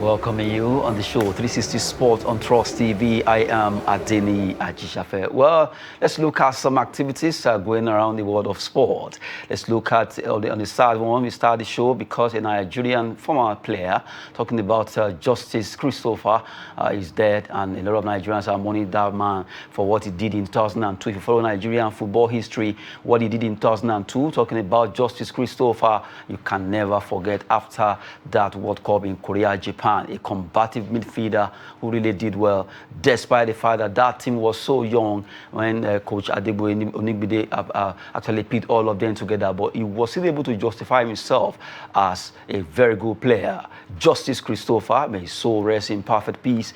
Welcoming you on the show 360 Sport on Trust TV. I am Adeni Ajishafe. Well, let's look at some activities going around the world of sport. Let's look at on the sad one. We start the show because a Nigerian former player, talking about Justice Christopher, is dead, and a lot of Nigerians are mourning that man for what he did in 2002. If you follow Nigerian football history, what he did in 2002, talking about Justice Christopher, you can never forget after that World Cup in Korea, Japan. A combative midfielder who really did well, despite the fact that that team was so young when Coach Adegboye Onigbide actually put all of them together. But he was still able to justify himself as a very good player. Justice Christopher, may his soul rest in perfect peace.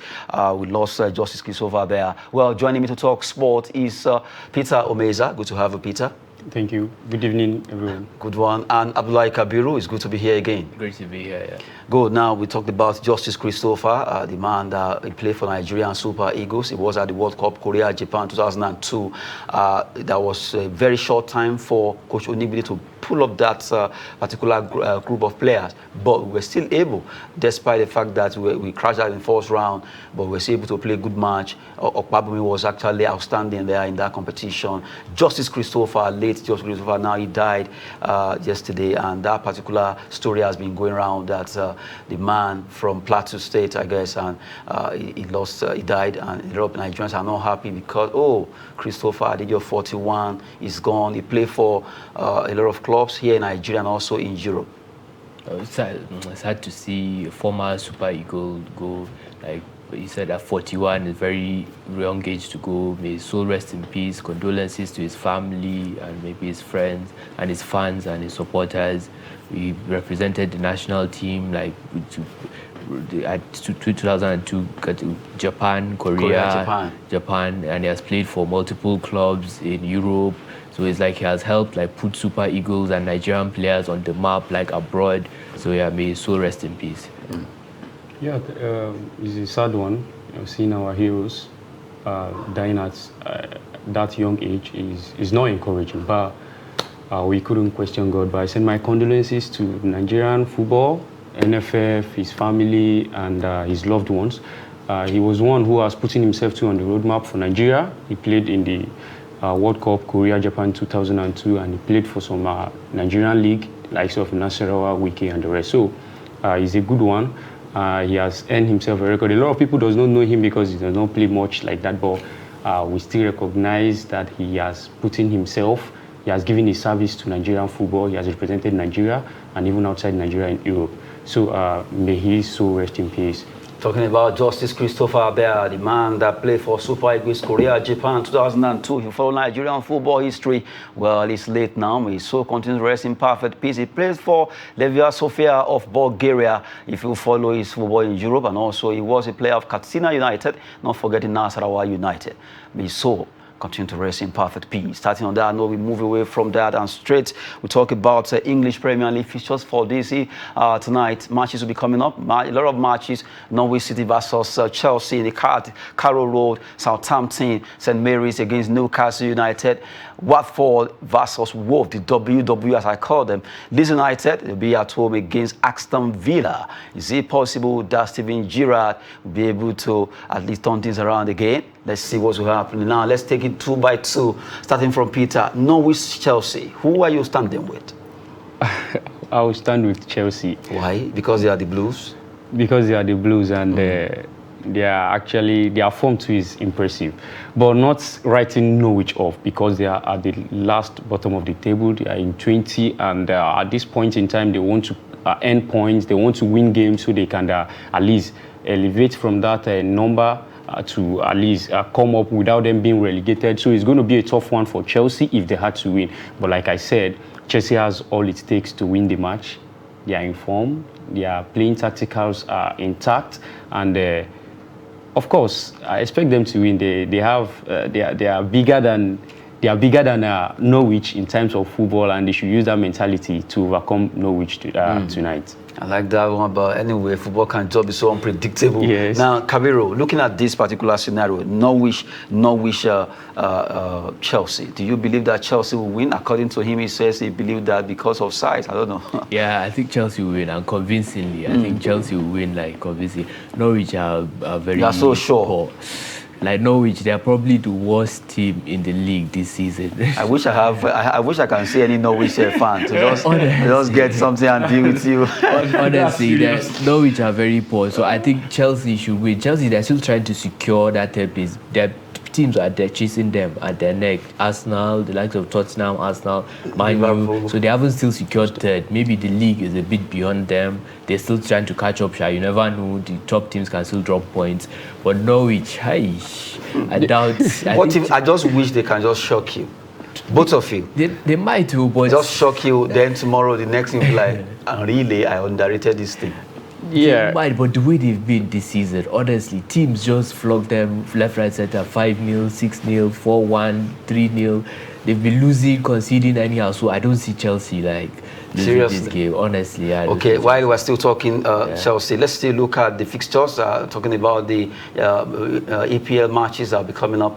We lost Justice Christopher there. Well, joining me to talk sport is Peter Omeza. Good to have you, Peter. Thank you. Good evening, everyone. Good one. And Abdullahi Kabiru, it's good to be here again. Great to be here, yeah. Good. Now, we talked about Justice Christopher, the man that played for Nigerian Super Eagles. He was at the World Cup, Korea, Japan, 2002. That was a very short time for Coach Onigbide to pull up that particular group of players. But we were still able, despite the fact that we crashed out in the first round, but we were still able to play a good match. Okpabumi was actually outstanding there in that competition. Justice Christopher, late Justice Christopher, now he died yesterday, and that particular story has been going around that the man from Plateau State, I guess, and he died, and a lot of Nigerians are not happy because, oh, Christopher at the age of 41 is gone. He played for a lot of clubs here in Nigeria and also in Europe. It's sad to see a former Super Eagle go, like you said, at 41, a very young age to go. May his soul rest in peace. Condolences to his family and maybe his friends and his fans and his supporters. We represented the national team at 2002, Japan, Korea, Japan, and he has played for multiple clubs in Europe. So it's like he has helped put Super Eagles and Nigerian players on the map abroad. So yeah, may his soul rest in peace. Mm. Yeah, it's a sad one. Seeing our heroes dying at that young age is not encouraging. But we couldn't question God. But I send my condolences to Nigerian football, NFF, his family, and his loved ones. He was one who was putting himself on the roadmap for Nigeria. He played in the World Cup, Korea, Japan 2002, and he played for some Nigerian league, likes of Nasarawa, Wiki, and the rest. So he's a good one. He has earned himself a record. A lot of people does not know him because he does not play much like that, but we still recognize that he has put in himself. He has given his service to Nigerian football. He has represented Nigeria and even outside Nigeria in Europe. So may his soul rest in peace. Talking about Justice Christopher there, the man that played for Super Eagles, Korea, Japan, 2002. If you follow Nigerian football history, well, he's late now. May his soul continue to rest in perfect peace. He plays for Levia Sofia of Bulgaria, if you follow his football in Europe. And also, he was a player of Katsina United, not forgetting Nasarawa United. May his soul continue to rest in perfect peace. Starting on that note, we move away from that and straight we talk about English Premier League fixtures for this tonight. Matches will be coming up. A lot of matches. Norwich City versus Chelsea in the Carrow Road. Southampton, St. Mary's against Newcastle United. Watford versus Wolves, the WW as I call them. Leeds United will be at home against Aston Villa. Is it possible that Steven Gerrard will be able to at least turn things around again? Let's see what's going to happen. Now, let's take it 2 by 2, starting from Peter. Norwich, Chelsea. Who are you standing with? I will stand with Chelsea. Why? Because they are the Blues? Because they are the Blues, and their form too is impressive. But not writing Norwich off because they are at the last bottom of the table. They are in 20, and at this point in time, they want to earn points. They want to win games so they can at least elevate from that number to at least come up without them being relegated. So it's going to be a tough one for Chelsea if they had to win. But like I said, Chelsea has all it takes to win the match. They are in form. Their playing tacticals are intact. And of course, I expect them to win. They are bigger than they are bigger than Norwich in terms of football, and they should use that mentality to overcome Norwich tonight. I like that one, but anyway, football can just be so unpredictable. Yes. Now, Kabiro, looking at this particular scenario, Norwich, Chelsea. Do you believe that Chelsea will win? According to him, he says he believes that because of size. I don't know. Yeah, I think Chelsea will win, and convincingly. I think Chelsea will win, like, convincingly. Norwich are very... You are so sure. Poor. Like Norwich, they are probably the worst team in the league this season. I wish I can see any Norwich fan to just get something and deal with you. Honestly, Norwich are very poor, so I think Chelsea should win. Chelsea, they're still trying to secure that third place. Their teams are there chasing them at their neck. Arsenal, the likes of Tottenham, Arsenal, Man U. So they haven't still secured third. Maybe the league is a bit beyond them. They're still trying to catch up. You never know. The top teams can still drop points. But Norwich, I doubt. I just wish they can just shock you. Both of you. They might too, but... Just shock you, then tomorrow the next thing will be like, and really, I underrated this thing. Yeah. They might, but the way they've been this season, honestly, teams just flog them left, right, center, 5-0, 6-0, 4-1, 3-0. They've been losing, conceding anyhow, so I don't see Chelsea like losing this game, honestly. Okay, while we're still talking Chelsea, let's still look at the fixtures, talking about the EPL matches that will be coming up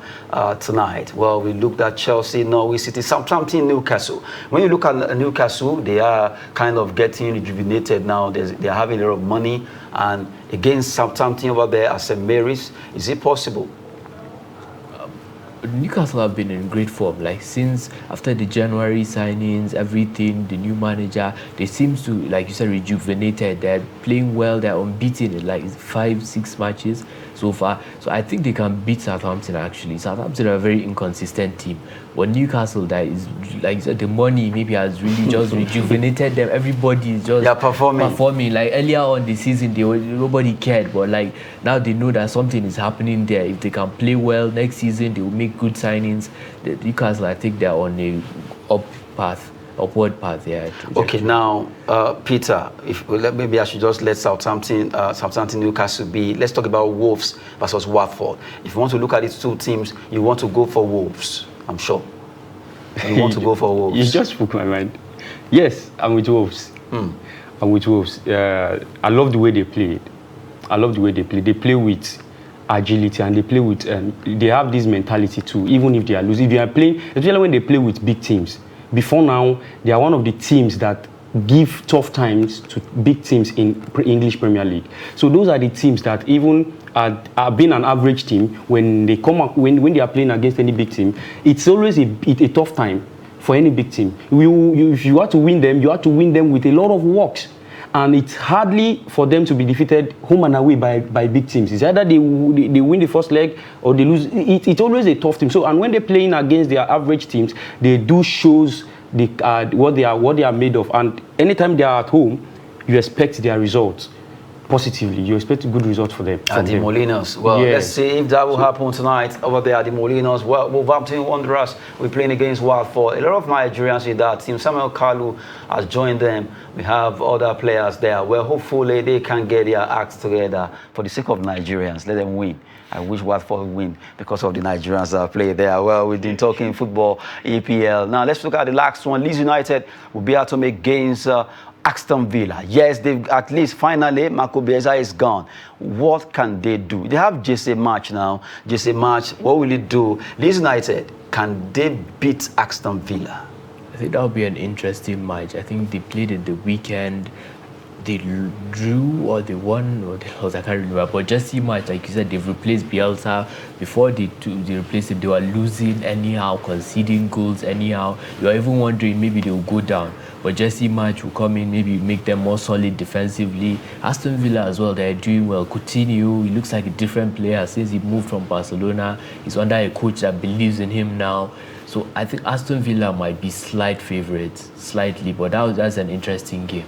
tonight. Well, we looked at Chelsea, Norwich City, Southampton, Newcastle. When you look at Newcastle, they are kind of getting rejuvenated now. They're having a lot of money, and against Southampton over there at St. Mary's, is it possible? Newcastle have been in great form, like since after the January signings, everything, the new manager, they seem to, like you said, rejuvenated. They're playing well, they're unbeaten in like 5-6 matches so far. So I think they can beat Southampton actually. Southampton are a very inconsistent team. But Newcastle, that is, like you said, the money maybe has really just rejuvenated them. Everybody is just performing. Like earlier on the season, nobody cared, but like now they know that something is happening there. If they can play well next season, they will make good signings. The Newcastle, I think they're on a upward path. Yeah. Okay, now Peter, maybe I should just let Southampton, Newcastle be. Let's talk about Wolves versus Watford. If you want to look at these two teams, you want to go for Wolves. I'm sure. You want to go for Wolves. You just spoke my mind. Yes, I'm with Wolves. I'm with Wolves. I love the way they play. They play with agility, and they play with. They have this mentality too. Even if they are losing, if they are playing, especially when they play with big teams. Before now, they are one of the teams that give tough times to big teams in English Premier League. So those are the teams that even are being an average team, when they come up, when they are playing against any big team, it's always a tough time for any big team. If you are to win them, you have to win them with a lot of works. And it's hardly for them to be defeated home and away by big teams. It's either they win the first leg or they lose. It's always a tough team. So, and when they're playing against their average teams, they do shows what they are made of. And anytime they are at home, you expect their results positively. You expect a good result for them. At the Molinos. Well, let's see if that will happen tonight over there at the Molinos. Well, Wolverhampton Wanderers, we're playing against Watford. A lot of Nigerians in that team. Samuel Kalu has joined them. We have other players there. Well, hopefully they can get their acts together for the sake of Nigerians. Let them win. I wish Watford would win because of the Nigerians that play there. Well, we've been talking football, EPL. Now, let's look at the last one. Leeds United will be able to make gains Aston Villa. Yes, they've at least finally, Marco Bielsa is gone. What can they do? They have Jesse March now. Jesse March, what will it do? Leeds United, can they beat Aston Villa? I think that would be an interesting match. I think they played in the weekend. They drew or they won or they lost, I can't remember. But Jesse March, like you said, they've replaced Bielsa. Before they replaced him, they were losing anyhow, conceding goals anyhow. You are even wondering maybe they will go down. But Jesse March will come in, maybe make them more solid defensively. Aston Villa as well, they're doing well. Coutinho, he looks like a different player since he moved from Barcelona. He's under a coach that believes in him now. So I think Aston Villa might be slight favourites, slightly, but that's an interesting game.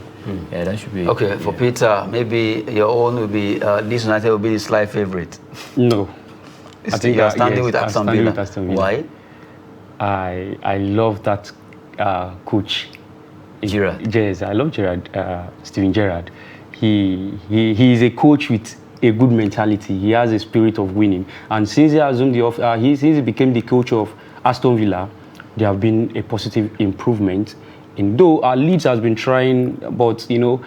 Yeah, that should be okay. For Peter, maybe your own will be Leeds United will be the slight favourite. No, I think you are standing with Aston Villa. Why? I love that coach. Gerrard. Yes, I love Gerrard. Steven Gerrard. He is a coach with a good mentality. He has a spirit of winning. And since he assumed since he became the coach of Aston Villa, there have been a positive improvement. And though our Leeds has been trying, but even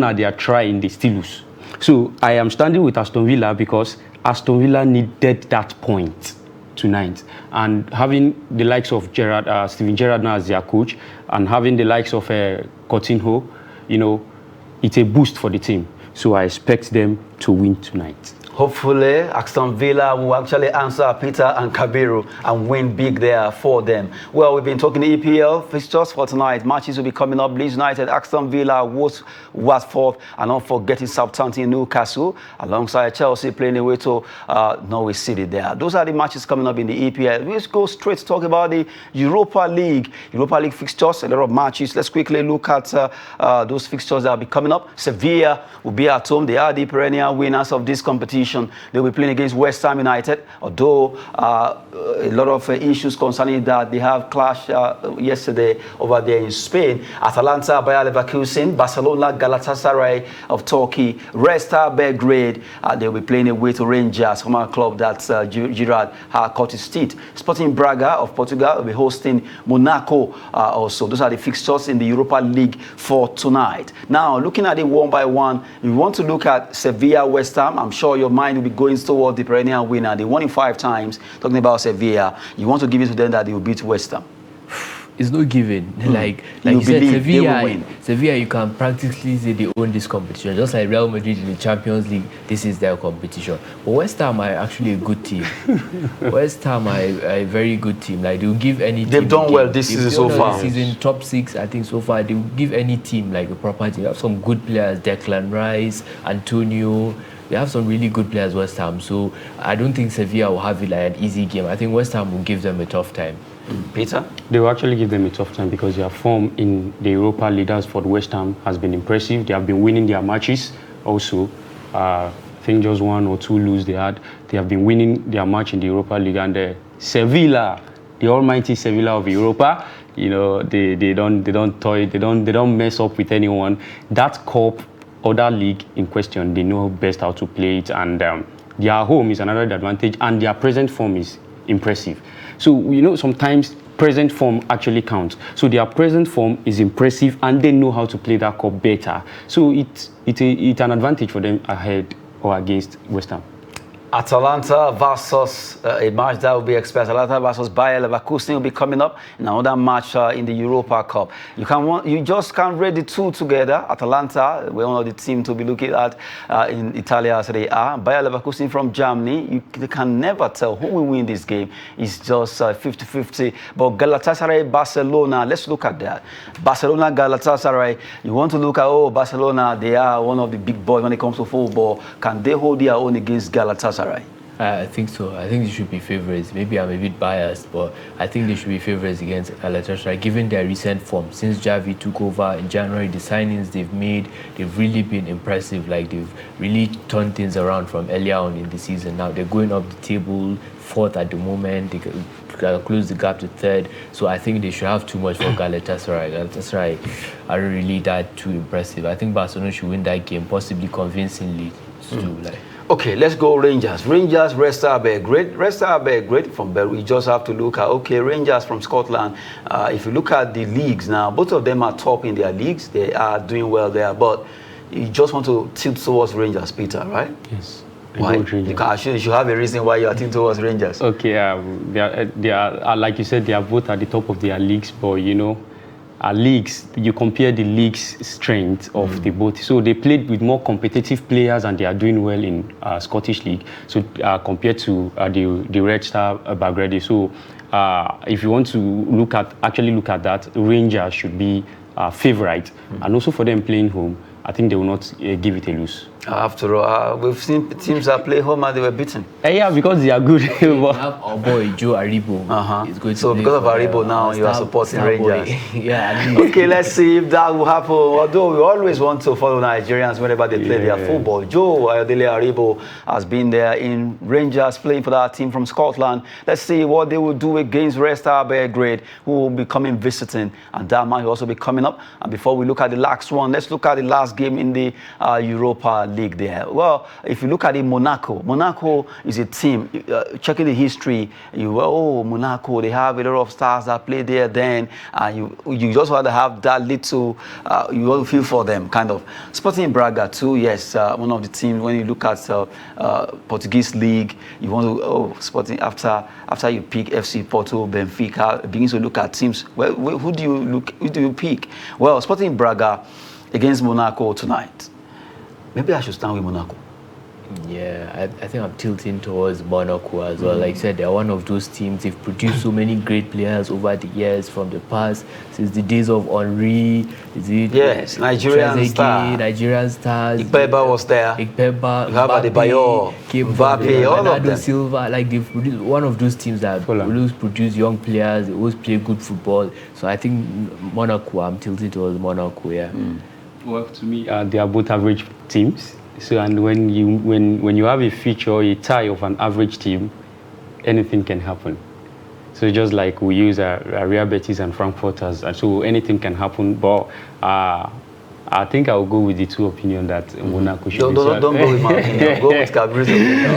at their trying, they still lose. So I am standing with Aston Villa because Aston Villa needed that point tonight, and having the likes of Steven Gerrard now as their coach, and having the likes of Coutinho, it's a boost for the team. So I expect them to win tonight. Hopefully, Aston Villa will actually answer Peter and Kabiru and win big there for them. Well, we've been talking EPL fixtures for tonight. Matches will be coming up. Leeds United, Aston Villa, Watford, and not forgetting Southampton, Newcastle, alongside Chelsea playing away to Norwich City there. Those are the matches coming up in the EPL. Let's go straight to talk about the Europa League fixtures, a lot of matches. Let's quickly look at those fixtures that will be coming up. Sevilla will be at home. They are the perennial winners of this competition. They'll be playing against West Ham United, although a lot of issues concerning that. They have clashed yesterday over there in Spain. Atalanta, Bayer Leverkusen, Barcelona, Galatasaray of Turkey, Red Star Belgrade. They'll be playing away to Rangers, former club that Gerrard caught his teeth. Sporting Braga of Portugal will be hosting Monaco also. Those are the fixtures in the Europa League for tonight. Now, looking at it one by one, we want to look at Sevilla, West Ham. I'm sure your mind will be going toward the perennial winner. They won it 5 times. Talking about Sevilla, you want to give it to them that they will beat West Ham. It's no given. Like you said, Sevilla, you can practically say they own this competition. Just like Real Madrid in the Champions League, this is their competition. But West Ham are actually a good team. West Ham are a very good team. Like they'll give any team. They've done well this season so far. This season, top 6, I think so far. They'll give any team like a proper team. They have some good players: Declan Rice, Antonio. They have some really good players, West Ham. So I don't think Sevilla will have it like an easy game. I think West Ham will give them a tough time. Peter? They will actually give them a tough time because their form in the Europa League for West Ham has been impressive. They have been winning their matches also. I think just 1 or 2 lose they had. They have been winning their match in the Europa League. And Sevilla, the almighty Sevilla of Europa, they don't toy, they don't mess up with anyone. That cup or that league in question, they know best how to play it, and their home is another advantage, and their present form is impressive. So sometimes present form actually counts. So their present form is impressive, and they know how to play that cup better. So it's an advantage for them ahead or against West Ham. Atalanta versus a match that will be expected. Atalanta versus Bayer Leverkusen will be coming up in another match in the Europa Cup. You just can't read the two together. Atalanta, we're one of the team to be looking at in Italia Serie A. Bayer Leverkusen from Germany, you can never tell who will win this game. It's just 50-50. But Galatasaray, Barcelona, let's look at that. Barcelona, Galatasaray, you want to look at, Barcelona, they are one of the big boys when it comes to football. Can they hold their own against Galatasaray? I think so. I think they should be favorites. Maybe I'm a bit biased, but I think they should be favorites against Galatasaray, given their recent form. Since Xavi took over in January, the signings they've made, they've really been impressive. Like, they've really turned things around from earlier on in the season. Now they're going up the table, 4th at the moment. They can close the gap to 3rd. So I think they should have too much for Galatasaray. Galatasaray aren't really that too impressive. I think Barcelona should win that game, possibly convincingly too. Okay, let's go Rangers. Rangers, Red Star Belgrade. Red Star Belgrade from Belgrade. We just have to look at, Rangers from Scotland. If you look at the leagues now, both of them are top in their leagues. They are doing well there, but you just want to tilt towards Rangers, Peter, right? Yes. Why? You should have a reason why you are tilting towards Rangers. Okay, they are like you said, they are both at the top of their leagues, but our leagues, you compare the league's strength of the both. So they played with more competitive players, and they are doing well in Scottish League. So compared to the Red Star Belgrade. So if you want to look at that, Rangers should be favourite, and also for them playing home, I think they will not give it a lose. After all, we've seen teams that play home and they were beaten. Yeah, because they are good. We have our boy Joe Aribo. So because of Aribo now, you are supporting Rangers. Yeah. Okay, let's see if that will happen. Although we always want to follow Nigerians whenever they play their football. Joe Ayodele Aribo has been there in Rangers playing for that team from Scotland. Let's see what they will do against Red Star Belgrade, who will be coming visiting. And that might also be coming up. And before we look at the last one, let's look at the last game in the Europa League there. Well, if you look at it, Monaco is a team. Checking the history, Monaco, they have a lot of stars that play there. Then you just want to have that little. You want to feel for them, kind of. Sporting Braga too. Yes, one of the teams. When you look at Portuguese league, you want to Sporting after you pick FC Porto, Benfica, begins to look at teams. Well, who do you pick? Well, Sporting Braga against Monaco tonight. Maybe I should start with Monaco. Yeah, I think I'm tilting towards Monaco as well. Like I said, they're one of those teams. They've produced so many great players over the years from the past, since the days of Henry. Yes, Nigerian star. Nigerian stars. Ikpeba was there. Ikpeba, you have Adebayor, Mbappe, all of them. Silva. Like they've produced one of those teams that always produce young players. They always play good football. So I think Monaco. I'm tilting towards Monaco. Yeah. Well, to me, they are both average teams. So, and when you have a feature, a tie of an average team, anything can happen. So just like we use Real Betis and Frankfurt so anything can happen. But I think I'll go with the two opinion that Monaco should be. Don't go with my opinion. Go with Gabriel's opinion.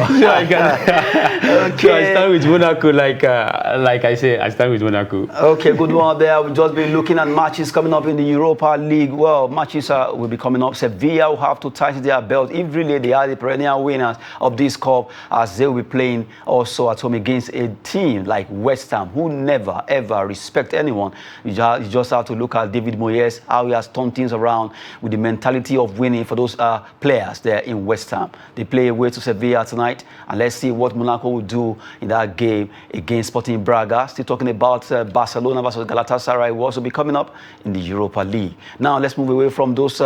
So I start with Monaco, like I say, I start with Monaco. Okay, good one there. We've just been looking at matches coming up in the Europa League. Well, matches will be coming up. Sevilla will have to tighten their belt. If really they are the perennial winners of this cup, as they will be playing also at home against a team like West Ham, who never, ever respect anyone. You just have to look at David Moyes, how he has turned things around with the mentality of winning for those players there in West Ham. They play away to Sevilla tonight, and let's see what Monaco will do in that game against Sporting Braga. Still talking about Barcelona versus Galatasaray will also be coming up in the Europa League. Now let's move away from those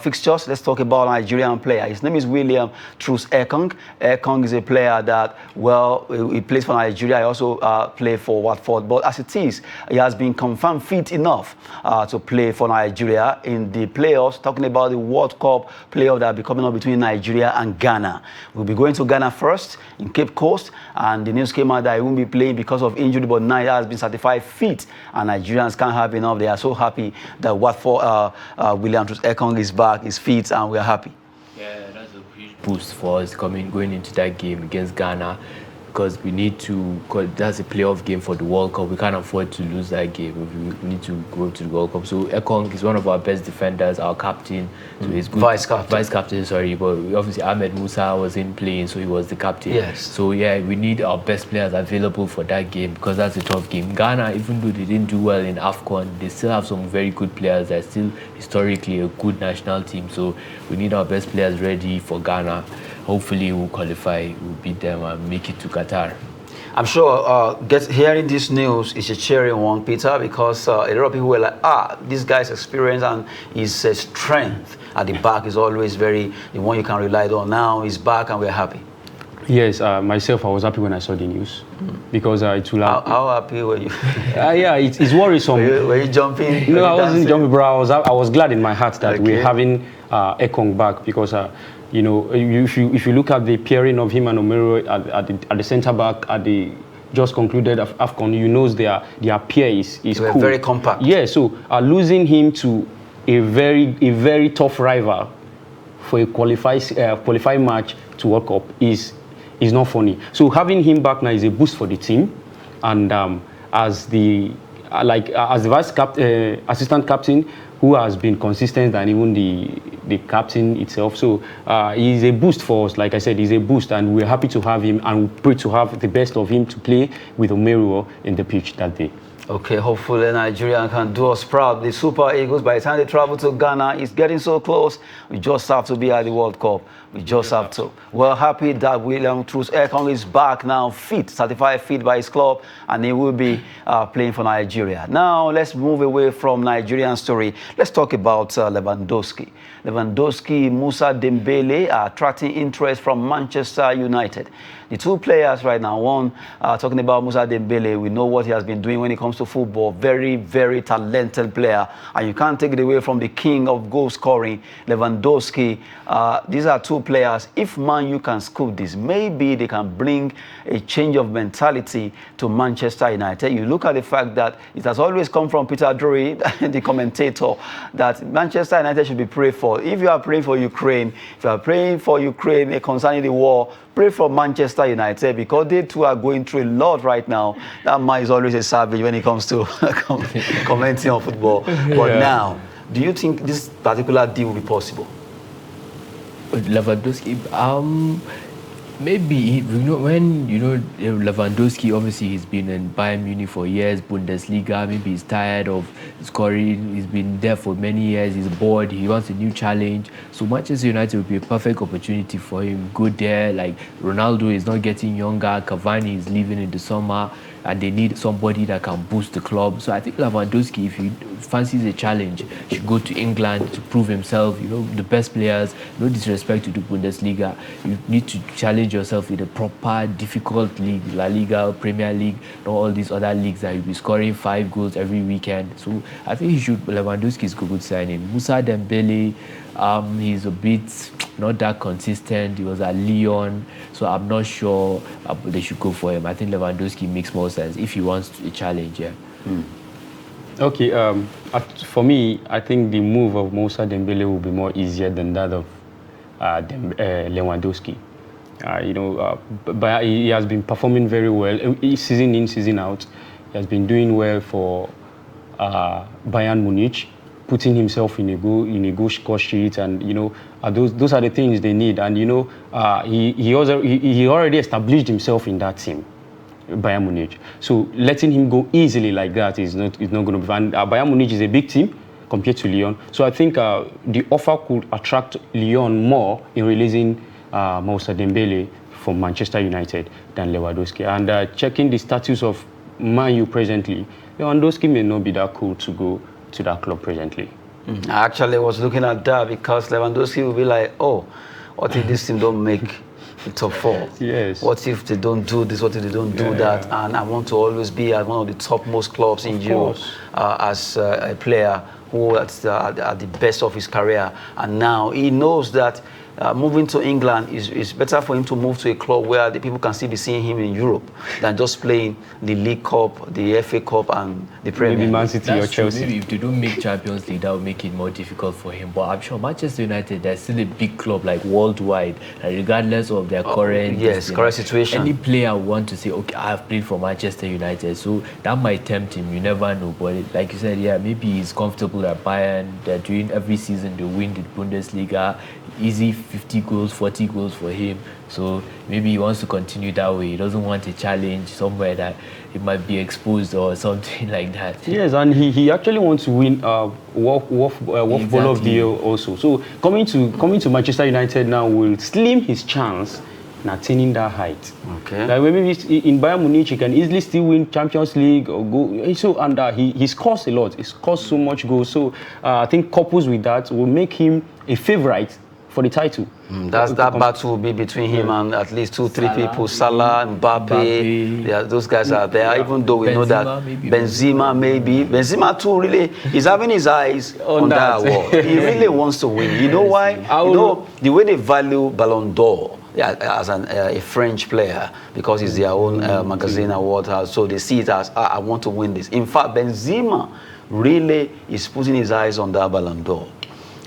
fixtures. Let's talk about a Nigerian player. His name is William Troost Ekong. Ekong is a player that, well, he plays for Nigeria. He also plays for Watford. But as it is, he has been confirmed fit enough to play for Nigeria in the playoffs, talking about the World Cup playoff that will be coming up between Nigeria and Ghana. We'll be going to Ghana first in Cape Coast, and the news came out that he won't be playing because of injury, but now he has been certified fit, and Nigerians can't have enough. They are so happy that Watford, William Troost Ekong is back, is fit, and we are happy. Yeah, that's a huge boost for us going into that game against Ghana, because we need to, because that's a playoff game for the World Cup. We can't afford to lose that game. We need to go to the World Cup. So Ekong is one of our best defenders, our captain. So he's good. Vice captain, sorry. But obviously Ahmed Musa wasn't playing, so he was the captain. Yes. So yeah, we need our best players available for that game, because that's a tough game. Ghana, even though they didn't do well in AFCON, they still have some very good players. They're still historically a good national team. So we need our best players ready for Ghana. Hopefully we'll qualify, we'll beat them and make it to Qatar. I'm sure hearing this news is a cheering one, Peter, because a lot of people were like, this guy's experience and his strength at the back is always the one you can rely on. Now he's back and we're happy. Yes, myself, I was happy when I saw the news, because it will have... How happy were you? Yeah, it's worrisome. Were you jumping? No, I wasn't jumping, bro. I was glad in my heart that we're having Ekong back, because you know, if you look at the pairing of him and Omero at the centre back at the just concluded AFCON, you know their pair is cool. Very compact. Yeah, so losing him to a very tough rival for a qualified match to World Cup is not funny. So having him back now is a boost for the team, and as the assistant captain, who has been consistent than even the captain itself. So he's a boost for us. Like I said, he's a boost, and we're happy to have him, and we pray to have the best of him to play with Omeruo in the pitch that day. Okay, hopefully Nigeria can do us proud. The Super Eagles, by the time they travel to Ghana, it's getting so close. We just have to be at the World Cup. We just have to. We're happy that William Troost Ekong is back now, fit, certified fit by his club, and he will be playing for Nigeria. Now, let's move away from Nigerian story. Let's talk about Lewandowski. Lewandowski, Musa Dembele are attracting interest from Manchester United. The two players right now, one talking about Musa Dembele, we know what he has been doing when it comes to football. Very, very talented player. And you can't take it away from the king of goal scoring, Lewandowski. These are two two players. If Man U can scoop this, maybe they can bring a change of mentality to Manchester United. You look at the fact that it has always come from Peter Drury, the commentator, that Manchester United should be prayed for. If you are praying for Ukraine, if you are praying for Ukraine concerning the war, pray for Manchester United, because they too are going through a lot right now. That man is always a savage when it comes to commenting on football. But now, do you think this particular deal will be possible? Lewandowski, maybe, when Lewandowski, obviously he's been in Bayern Munich for years, Bundesliga, maybe he's tired of scoring, he's been there for many years, he's bored, he wants a new challenge. So Manchester United would be a perfect opportunity for him. Go there, like Ronaldo is not getting younger, Cavani is leaving in the summer, and they need somebody that can boost the club. So I think Lewandowski, if he fancies a challenge, should go to England to prove himself. The best players, no disrespect to the Bundesliga, you need to challenge yourself with a proper, difficult league, La Liga, Premier League, not all these other leagues that you'll be scoring 5 goals every weekend. So I think Lewandowski is a good signing. Moussa Dembele, he's a bit not that consistent. He was at Lyon, so I'm not sure they should go for him. I think Lewandowski makes more sense if he wants a challenge. Yeah. Okay. For me, I think the move of Moussa Dembele will be more easier than that of Lewandowski. But he has been performing very well, season in, season out. He has been doing well for Bayern Munich, putting himself in a good score sheet, and those are the things they need. And he already established himself in that team, Bayern Munich. So letting him go easily like that is not going to be fun. Bayern Munich is a big team compared to Lyon, so I think the offer could attract Lyon more in releasing Moussa Dembele from Manchester United than Lewandowski. And checking the status of Man U presently, Lewandowski may not be that cool to go to that club presently. I actually was looking at that, because Lewandowski will be like, oh, what if this team don't make the top 4? Yes. What if they don't do this? What if they don't do that? And I want to always be at one of the topmost clubs in Europe as a player who is at the best of his career. And now he knows that moving to England is better for him to move to a club where the people can still be seeing him in Europe than just playing the League Cup, the FA Cup, and the Premier League. Maybe Man City or Chelsea. Maybe if they don't make Champions League, that will make it more difficult for him. But I'm sure Manchester United, they're still a big club, like worldwide, and regardless of their current situation. Any player will want to say, okay, I have played for Manchester United, so that might tempt him. You never know. But like you said, maybe he's comfortable at Bayern. They're doing every season, they win the Bundesliga. Easy 50 goals, 40 goals for him. So maybe he wants to continue that way. He doesn't want a challenge somewhere that it might be exposed or something like that. Yes, and he actually wants to win Wolf Ball of the Year also. So coming to Manchester United now will slim his chance in attaining that height. Okay. Like maybe in Bayern Munich, he can easily still win Champions League or go. So and he scores a lot. He scores so much goals. So I think couples with that will make him a favorite for the title. That battle will be between him and at least 2-3 people. Salah, Mbappe. Those guys are there. Even though we know that Benzema maybe. Benzema too really is having his eyes on that award. He really wants to win. You know why? The way they value Ballon d'Or as a French player, because it's their own magazine award. So they see it as, I want to win this. In fact, Benzema really is putting his eyes on that Ballon d'Or.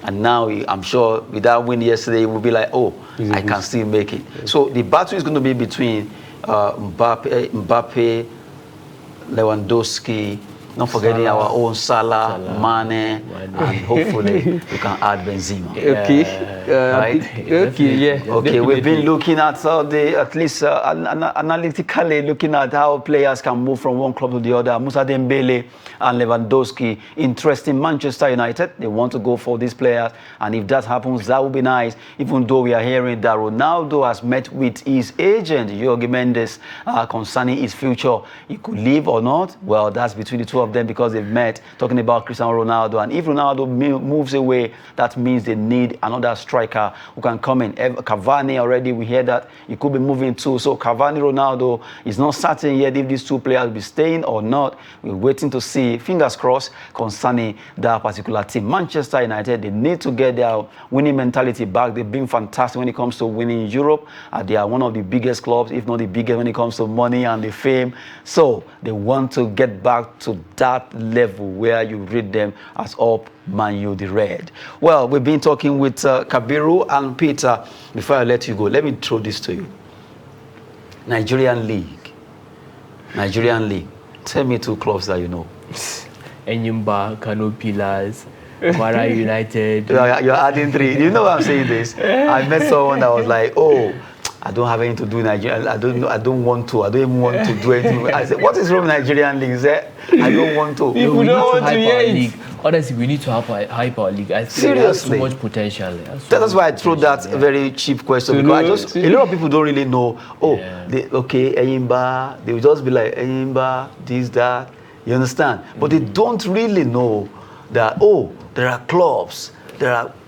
And now, I'm sure with that win yesterday, he will be like, oh, I can still make it. Yes. So the battle is going to be between Mbappe, Lewandowski, not forgetting our own Salah, Mane, and hopefully we can add Benzema. Okay, we've been looking at at least analytically looking at how players can move from one club to the other. Moussa Dembele and Lewandowski, interesting. Manchester United, they want to go for these players, and if that happens, that would be nice. Even though we are hearing that Ronaldo has met with his agent, Jorge Mendes, concerning his future. He could leave or not. Well, that's between the two of them because they've met, talking about Cristiano Ronaldo. And if Ronaldo moves away, that means they need another striker who can come in. Cavani already, we hear that he could be moving too. So Cavani, Ronaldo, is not certain yet if these two players will be staying or not. We're waiting to see, fingers crossed, concerning that particular team. Manchester United, they need to get their winning mentality back. They've been fantastic when it comes to winning in Europe. They are one of the biggest clubs, if not the biggest, when it comes to money and the fame. So they want to get back to that level where you read them as up Man U the Red. Well, we've been talking with Kabiru and Peter. Before I let you go, let me throw this to you. Nigerian League. Tell me two clubs that you know. Enyimba, Kano Pillars, Kwara United. You're adding three. You know why I'm saying this? I met someone that was like, oh, I don't have anything to do in Nigeria. I don't even want to do anything. I said, what is wrong with Nigerian league? He said, I don't want to. We don't want to hear it. Honestly, we need to hype our league. I think it has so much potential. That's why I threw that very cheap question, because a lot of people don't really know. Oh, okay, Enyimba. They will just be like, Enyimba, this, that. You understand? But they don't really know that, oh, there are clubs.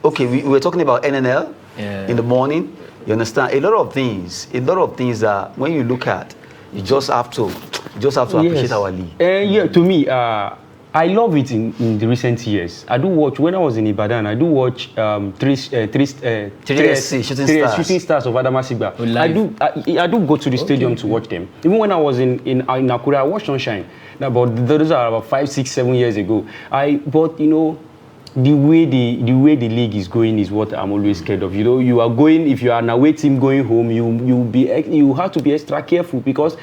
Okay, we were talking about NNL in the morning. You understand? A lot of things that when you look at, you just have to appreciate our league. Yeah, to me, I love it in the recent years. I do watch, when I was in Ibadan, I do watch three shooting stars of Adamasingba. I do go to the stadium to watch them. Even when I was in Nakura, I watched Sunshine. Now, but those are about 5, 6, 7 years ago. But you know, the way the league is going is what I'm always scared of. You know, you are going, if you are an away team going home, you have to be extra careful, because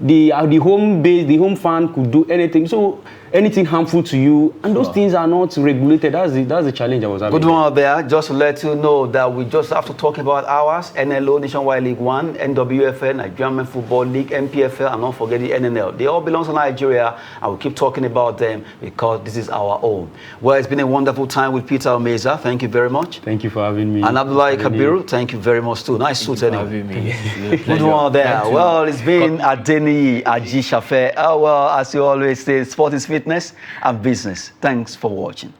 the home base, the home fan could do anything. So anything harmful to you, and those things are not regulated. That's the challenge I was having. Good one there. Just to let you know that we just have to talk about ours: NLO, Nationwide League One, NWFL, Nigerian Football League, MPFL, and not forget the NNL. They all belong to Nigeria, and we'll keep talking about them because this is our own. Well, it's been a wonderful time with Peter Omeza. Thank you very much. Thank you for having me. And Abdullahi Kabiru, thank you very much too. Nice suit anyway. Good one there. Well, it's been Adeniyi Aji Shafe. Well, as you always say, sport is fitness and business. Thanks for watching.